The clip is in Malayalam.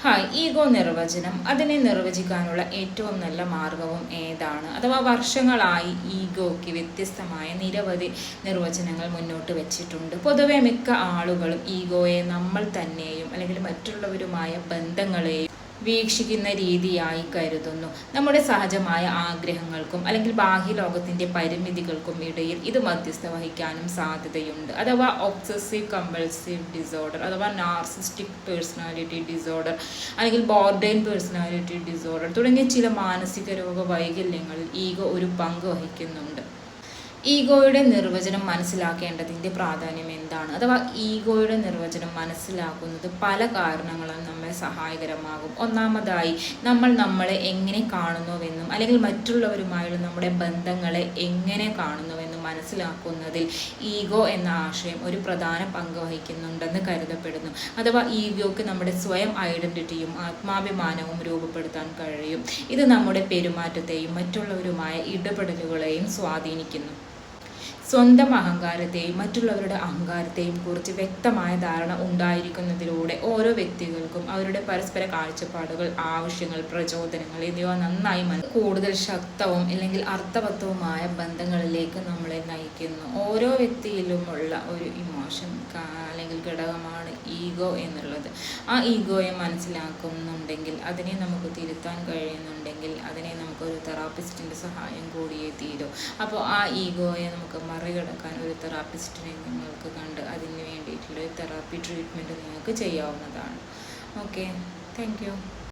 ഹായ്, ഈഗോ നിർവചനം. അതിനെ നിർവചിക്കാനുള്ള ഏറ്റവും നല്ല മാർഗവും ഏതാണ്? അഥവാ വർഷങ്ങളായി ഈഗോയ്ക്ക് വ്യത്യസ്തമായ നിരവധി നിർവചനങ്ങൾ മുന്നോട്ട് വെച്ചിട്ടുണ്ട്. പൊതുവെ മിക്ക ആളുകളും ഈഗോയെ നമ്മൾ തന്നെയും അല്ലെങ്കിൽ മറ്റുള്ളവരുമായ ബന്ധങ്ങളെയും വീക്ഷിക്കുന്ന രീതിയായി കരുതുന്നു. നമ്മുടെ സഹജമായ ആഗ്രഹങ്ങൾക്കും അല്ലെങ്കിൽ ബാഹ്യലോകത്തിൻ്റെ പരിമിതികൾക്കും ഇടയിൽ ഇത് മധ്യസ്ഥ വഹിക്കാനും സാധ്യതയുണ്ട്. അഥവാ ഒബ്സസീവ് കമ്പൾസീവ് ഡിസോർഡർ അഥവാ നാർസിസ്റ്റിക് പേഴ്സണാലിറ്റി ഡിസോർഡർ അല്ലെങ്കിൽ ബോർഡേൺ പേഴ്സണാലിറ്റി ഡിസോർഡർ തുടങ്ങിയ ചില മാനസിക രോഗ വൈകല്യങ്ങളിൽ ഈഗോ ഒരു പങ്ക് വഹിക്കുന്നുണ്ട്. ഈഗോയുടെ നിർവചനം മനസ്സിലാക്കേണ്ടതിൻ്റെ പ്രാധാന്യം എന്താണ്? അഥവാ ഈഗോയുടെ നിർവചനം മനസ്സിലാക്കുന്നത് പല കാരണങ്ങളും നമ്മെ സഹായകരമാകും. ഒന്നാമതായി, നമ്മൾ നമ്മളെ എങ്ങനെ കാണുന്നുവെന്നും അല്ലെങ്കിൽ മറ്റുള്ളവരുമായുള്ള നമ്മുടെ ബന്ധങ്ങളെ എങ്ങനെ കാണുന്നുവെന്നും മനസ്സിലാക്കുന്നതിൽ ഈഗോ എന്ന ആശയം ഒരു പ്രധാന പങ്ക് വഹിക്കുന്നുണ്ടെന്ന് കരുതപ്പെടുന്നു. അഥവാ ഈഗോയ്ക്ക് നമ്മുടെ സ്വയം ഐഡന്റിറ്റിയും ആത്മാഭിമാനവും രൂപപ്പെടുത്താൻ കഴിയും. ഇത് നമ്മുടെ പെരുമാറ്റത്തെയും മറ്റുള്ളവരുമായ ഇടപെടലുകളെയും സ്വാധീനിക്കുന്നു. സ്വന്തം അഹങ്കാരത്തെയും മറ്റുള്ളവരുടെ അഹങ്കാരത്തെയും കുറിച്ച് വ്യക്തമായ ധാരണ ഉണ്ടായിരിക്കുന്നതിലൂടെ ഓരോ വ്യക്തികൾക്കും അവരുടെ പരസ്പര കാഴ്ചപ്പാടുകൾ, ആവശ്യങ്ങൾ, പ്രചോദനങ്ങൾ എന്നിവ നന്നായി കൂടുതൽ ശക്തവും അല്ലെങ്കിൽ അർത്ഥവത്തവുമായ ബന്ധങ്ങളിലേക്ക് നമ്മളെ നയിക്കുന്നു. ഓരോ വ്യക്തിയിലുമുള്ള ഒരു ഇമോഷൻ അല്ലെങ്കിൽ ഘടകമാണ് ഈഗോ എന്നുള്ളത്. ആ ഈഗോയെ മനസ്സിലാക്കുന്നുണ്ടെങ്കിൽ, അതിനെ നമുക്ക് തിരുത്താൻ കഴിയുന്നുണ്ടെങ്കിൽ, അതിനെ നമുക്കൊരു തെറാപ്പിസ്റ്റിൻ്റെ സഹായം കൂടിയേ തീരൂ. അപ്പോൾ ആ ഈഗോയെ നമുക്ക് മറികടക്കാൻ ഒരു തെറാപ്പിസ്റ്റിനെ നിങ്ങൾക്ക് കണ്ട് അതിന് വേണ്ടിയിട്ടുള്ള തെറാപ്പി ട്രീറ്റ്മെൻറ്റ് നിങ്ങൾക്ക് ചെയ്യാവുന്നതാണ്. Okay, thank you.